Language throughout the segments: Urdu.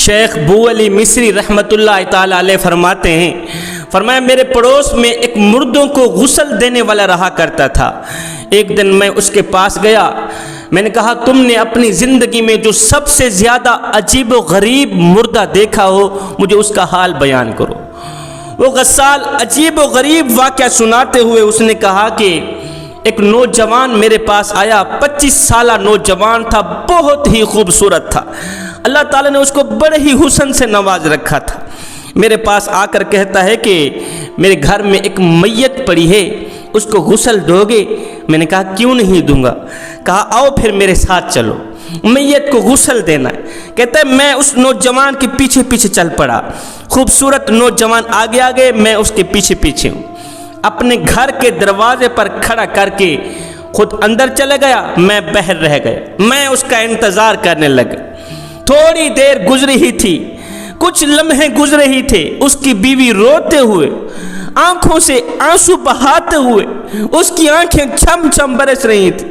شیخ بو علی مصری رحمۃ اللہ تعالی علیہ فرماتے ہیں، فرمایا میرے پڑوس میں ایک مردوں کو غسل دینے والا رہا کرتا تھا۔ ایک دن میں اس کے پاس گیا، میں نے کہا تم نے اپنی زندگی میں جو سب سے زیادہ عجیب و غریب مردہ دیکھا ہو مجھے اس کا حال بیان کرو۔ وہ غسال عجیب و غریب واقعہ سناتے ہوئے اس نے کہا کہ ایک نوجوان میرے پاس آیا، 25 سالہ نوجوان تھا، بہت ہی خوبصورت تھا، اللہ تعالیٰ نے اس کو بڑے ہی حسن سے نواز رکھا تھا۔ میرے پاس آ کر کہتا ہے کہ میرے گھر میں ایک میت پڑی ہے، اس کو غسل دو گے؟ میں نے کہا کیوں نہیں دوں گا۔ کہا آؤ پھر میرے ساتھ چلو، میت کو غسل دینا ہے۔ کہتا ہے میں اس نوجوان کے پیچھے پیچھے چل پڑا، خوبصورت نوجوان آگے آگے، میں اس کے پیچھے پیچھے ہوں۔ اپنے گھر کے دروازے پر کھڑا کر کے خود اندر چلے گیا، میں باہر رہ گیا، میں اس کا انتظار کرنے لگا۔ تھوڑی دیر گزری ہی تھی، کچھ لمحے گزرے ہی تھے، اس کی بیوی روتے ہوئے، آنکھوں سے آنسو بہاتے ہوئے، اس کی آنکھیں چھم چھم برس رہی تھی،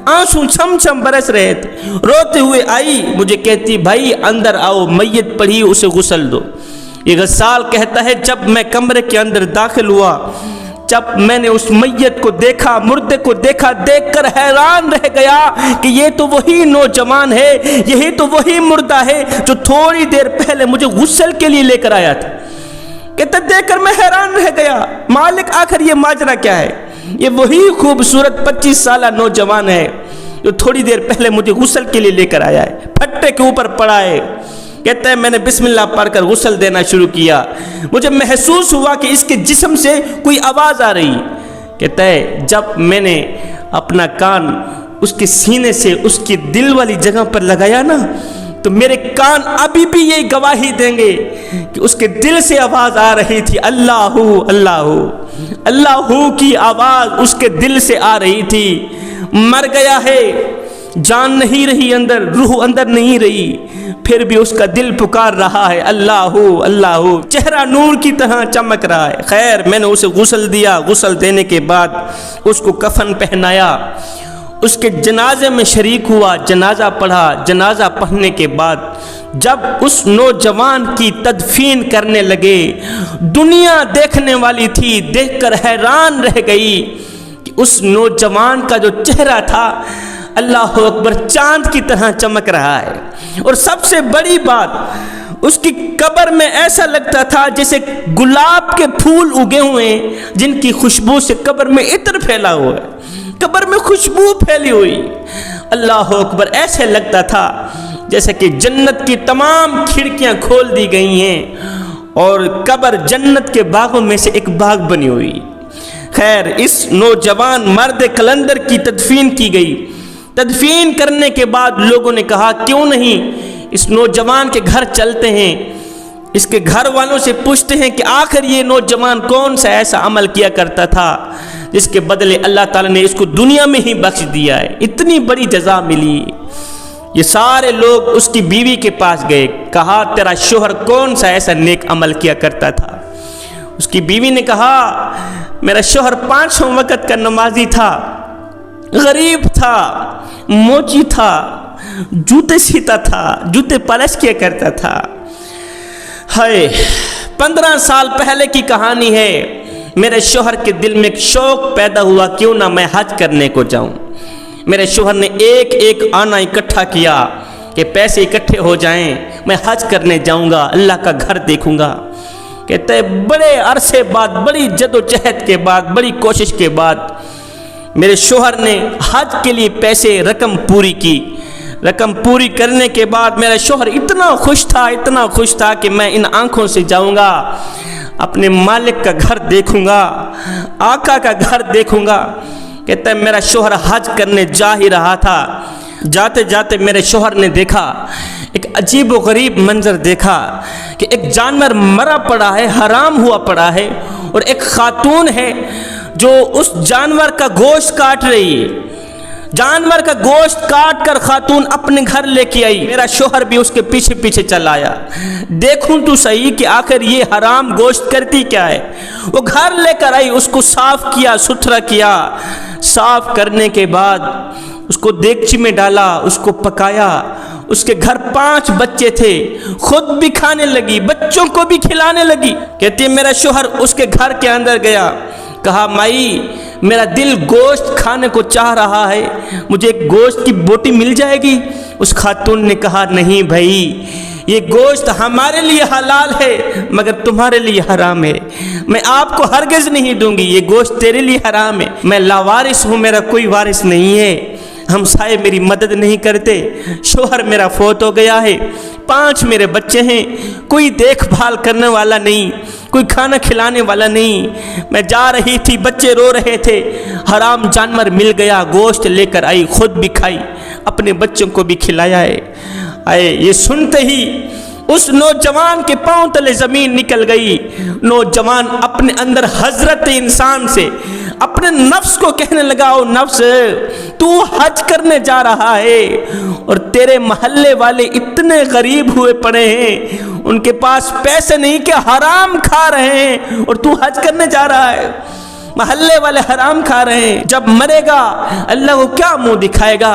آنسو چھم چھم برس رہے تھے، روتے ہوئے آئی، مجھے کہتی بھائی اندر آؤ، میت پڑی اسے غسل دو۔ یہ غسال کہتا ہے جب میں کمرے کے اندر داخل ہوا، جب میں نے اس میت کو دیکھا، مردے کو دیکھا، دیکھ کر حیران رہ گیا کہ یہ تو وہی نوجوان ہے، یہی تو وہی مردہ ہے جو تھوڑی دیر پہلے مجھے غسل کے لیے لے کر آیا تھا۔ کہتا دیکھ کر میں حیران رہ گیا، مالک آخر یہ ماجرا کیا ہے؟ یہ وہی خوبصورت 25 سالہ نوجوان ہے جو تھوڑی دیر پہلے مجھے غسل کے لیے لے کر آیا ہے، پھٹے کے اوپر پڑا ہے۔ کہتا ہے میں نے بسم اللہ پڑھ کر غسل دینا شروع کیا، مجھے محسوس ہوا کہ اس کے جسم سے کوئی آواز آ رہی۔ کہتا ہے جب میں نے اپنا کان اس کے سینے سے اس کی دل والی جگہ پر لگایا نا، تو میرے کان ابھی بھی یہی گواہی دیں گے کہ اس کے دل سے آواز آ رہی تھی، اللہ اللہ اللہ کی آواز اس کے دل سے آ رہی تھی۔ مر گیا ہے، جان نہیں رہی اندر، روح اندر نہیں رہی، پھر بھی اس کا دل پکار رہا ہے اللہ اللہ، چہرہ نور کی طرح چمک رہا ہے۔ خیر میں نے اسے غسل دیا، غسل دینے کے بعد اس کو کفن پہنایا، اس کے جنازے میں شریک ہوا، جنازہ پڑھا۔ جنازہ پڑھنے کے بعد جب اس نوجوان کی تدفین کرنے لگے، دنیا دیکھنے والی تھی، دیکھ کر حیران رہ گئی کہ اس نوجوان کا جو چہرہ تھا اللہ اکبر چاند کی طرح چمک رہا ہے، اور سب سے بڑی بات اس کی قبر میں ایسا لگتا تھا جیسے گلاب کے پھول اگے ہوئے ہیں جن کی خوشبو سے قبر میں عطر پھیلا ہوا ہے، قبر میں خوشبو پھیلی ہوئی۔ اللہ اکبر، ایسے لگتا تھا جیسے کہ جنت کی تمام کھڑکیاں کھول دی گئی ہیں اور قبر جنت کے باغوں میں سے ایک باغ بنی ہوئی۔ خیر اس نوجوان مرد کلندر کی تدفین کی گئی۔ تدفین کرنے کے بعد لوگوں نے کہا کیوں نہیں اس نوجوان کے گھر چلتے ہیں، اس کے گھر والوں سے پوچھتے ہیں کہ آخر یہ نوجوان کون سا ایسا عمل کیا کرتا تھا جس کے بدلے اللہ تعالیٰ نے اس کو دنیا میں ہی بخش دیا ہے، اتنی بڑی جزا ملی۔ یہ سارے لوگ اس کی بیوی کے پاس گئے، کہا تیرا شوہر کون سا ایسا نیک عمل کیا کرتا تھا؟ اس کی بیوی نے کہا میرا شوہر 5 وقت کا نمازی تھا، غریب تھا، موچی تھا، جوتے سیتا تھا، جوتے پالش کیا کرتا تھا۔ ہائے 15 سال پہلے کی کہانی ہے، میرے شوہر کے دل میں ایک شوق پیدا ہوا کیوں نہ میں حج کرنے کو جاؤں۔ میرے شوہر نے ایک ایک آنا اکٹھا کیا کہ پیسے اکٹھے ہو جائیں، میں حج کرنے جاؤں گا، اللہ کا گھر دیکھوں گا۔ کہتے ہیں بڑے عرصے بعد، بڑی جد و جہد کے بعد، بڑی کوشش کے بعد میرے شوہر نے حج کے لیے پیسے رقم پوری کی۔ رقم پوری کرنے کے بعد میرا شوہر اتنا خوش تھا کہ میں ان آنکھوں سے جاؤں گا، اپنے مالک کا گھر دیکھوں گا، آقا کا گھر دیکھوں گا۔ کہتا ہے میرا شوہر حج کرنے جا ہی رہا تھا، جاتے جاتے میرے شوہر نے دیکھا ایک عجیب و غریب منظر دیکھا کہ ایک جانور مرا پڑا ہے، حرام ہوا پڑا ہے، اور ایک خاتون ہے جو اس جانور کا گوشت کاٹ رہی ہے۔ جانور کا گوشت کاٹ کر خاتون اپنے گھر لے کے آئی، میرا شوہر بھی اس کے پیچھے پیچھے چل آیا، دیکھوں تو صحیح کہ آخر یہ حرام گوشت کرتی کیا ہے۔ وہ گھر لے کر آئی، اس کو صاف کیا، ستھرا کیا، صاف کرنے کے بعد اس کو دیگچی میں ڈالا، اس کو پکایا، اس کے گھر 5 بچے تھے، خود بھی کھانے لگی، بچوں کو بھی کھلانے لگی۔ کہتی ہے میرا شوہر اس کے گھر کے اندر گیا، کہا مائی میرا دل گوشت کھانے کو چاہ رہا ہے، مجھے ایک گوشت کی بوٹی مل جائے گی؟ اس خاتون نے کہا نہیں بھائی، یہ گوشت ہمارے لیے حلال ہے مگر تمہارے لیے حرام ہے، میں آپ کو ہرگز نہیں دوں گی، یہ گوشت تیرے لیے حرام ہے، میں لاوارث ہوں، میرا کوئی وارث نہیں ہے، ہمسائے میری مدد نہیں کرتے، شوہر میرا فوت ہو گیا ہے، 5 میرے بچے ہیں، کوئی دیکھ بھال کرنے والا نہیں، کوئی کھانا کھلانے والا نہیں، میں جا رہی تھی، بچے رو رہے تھے، حرام جانور مل گیا، گوشت لے کر آئی، خود بھی کھائی، اپنے بچوں کو بھی کھلایا ہے۔ یہ سنتے ہی اس نوجوان کے پاؤں تلے زمین نکل گئی۔ نوجوان اپنے اندر حضرت انسان سے اپنے نفس کو کہنے لگا، او نفس تو حج کرنے جا رہا ہے اور تیرے محلے والے اتنے غریب ہوئے پڑے ہیں، ان کے پاس پیسے نہیں کہ حرام کھا رہے ہیں اور تو حج کرنے جا رہا ہے، محلے والے حرام کھا رہے ہیں، جب مرے گا اللہ کو کیا منہ دکھائے گا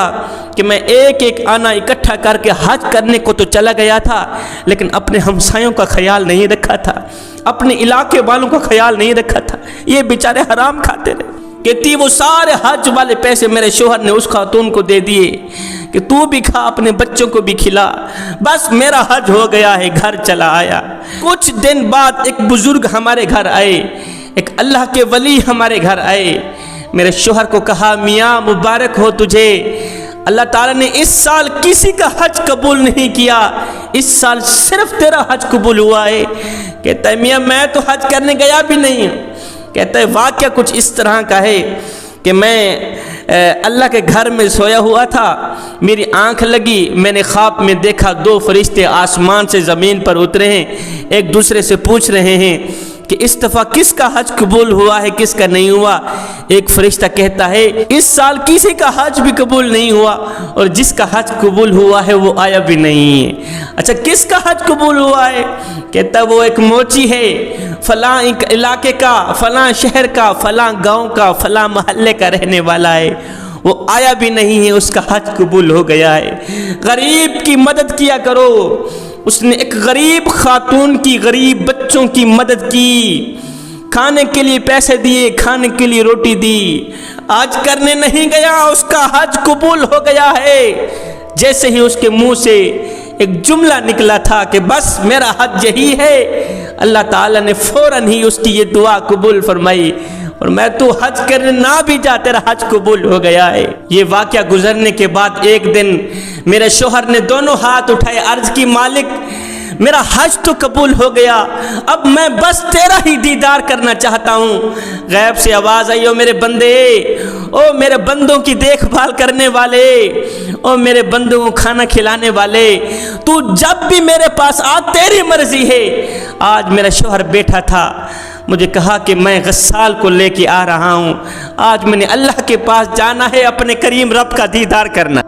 کہ میں ایک ایک آنا اکٹھا کر کے حج کرنے کو تو چلا گیا تھا لیکن اپنے ہمسایوں کا خیال نہیں رکھا تھا، اپنے علاقے والوں کا خیال نہیں رکھا تھا، یہ بیچارے حرام کھاتے رہے۔ کہتی وہ سارے حج والے پیسے میرے شوہر نے اس خاتون کو دے دیے کہ تو بھی کھا، اپنے بچوں کو بھی کھلا، بس میرا حج ہو گیا ہے، گھر چلا آیا۔ کچھ دن بعد ایک بزرگ ہمارے گھر آئے، ایک اللہ کے ولی ہمارے گھر آئے، میرے شوہر کو کہا میاں مبارک ہو تجھے، اللہ تعالیٰ نے اس سال کسی کا حج قبول نہیں کیا، اس سال صرف تیرا حج قبول ہوا ہے۔ کہتا ہے میاں میں تو حج کرنے گیا بھی نہیں ہوں۔ کہتا ہے واقعہ کچھ اس طرح کا ہے کہ میں اللہ کے گھر میں سویا ہوا تھا، میری آنکھ لگی، میں نے خواب میں دیکھا 2 فرشتے آسمان سے زمین پر اترے ہیں، ایک دوسرے سے پوچھ رہے ہیں کہ اس دفعہ کس کا حج قبول ہوا ہے کس کا نہیں ہوا۔ ایک فرشتہ کہتا ہے اس سال کسی کا حج بھی قبول نہیں ہوا اور جس کا حج قبول ہوا ہے وہ آیا بھی نہیں ہے۔ اچھا کس کا حج قبول ہوا ہے؟ کہتا ہے وہ ایک موچی ہے، فلاں علاقے کا، فلاں شہر کا، فلاں گاؤں کا، فلاں محلے کا رہنے والا ہے، وہ آیا بھی نہیں ہے، اس کا حج قبول ہو گیا ہے۔ غریب کی مدد کیا کرو۔ اس نے ایک غریب خاتون کی، غریب بچوں کی مدد کی، کھانے کے لیے پیسے دیے، کھانے کے لیے روٹی دی، حج کرنے نہیں گیا، اس کا حج قبول ہو گیا ہے۔ جیسے ہی اس کے منہ سے ایک جملہ نکلا تھا کہ بس میرا حج یہی ہے، اللہ تعالیٰ نے فوراً ہی اس کی یہ دعا قبول فرمائی اور میں تو حج کرنے نہ بھی جا تیرا حج قبول ہو گیا ہے۔ یہ واقعہ گزرنے کے بعد ایک دن میرے شوہر نے دونوں ہاتھ اٹھائے، عرض کی مالک میرا حج تو قبول ہو گیا، اب میں بس تیرا ہی دیدار کرنا چاہتا ہوں۔ غیب سے آواز آئی، او میرے بندے، او میرے بندوں کی دیکھ بھال کرنے والے، او میرے بندوں کو کھانا کھلانے والے، تو جب بھی میرے پاس آ تیری مرضی ہے۔ آج میرا شوہر بیٹھا تھا، مجھے کہا کہ میں غسال کو لے کے آ رہا ہوں، آج میں نے اللہ کے پاس جانا ہے، اپنے کریم رب کا دیدار کرنا۔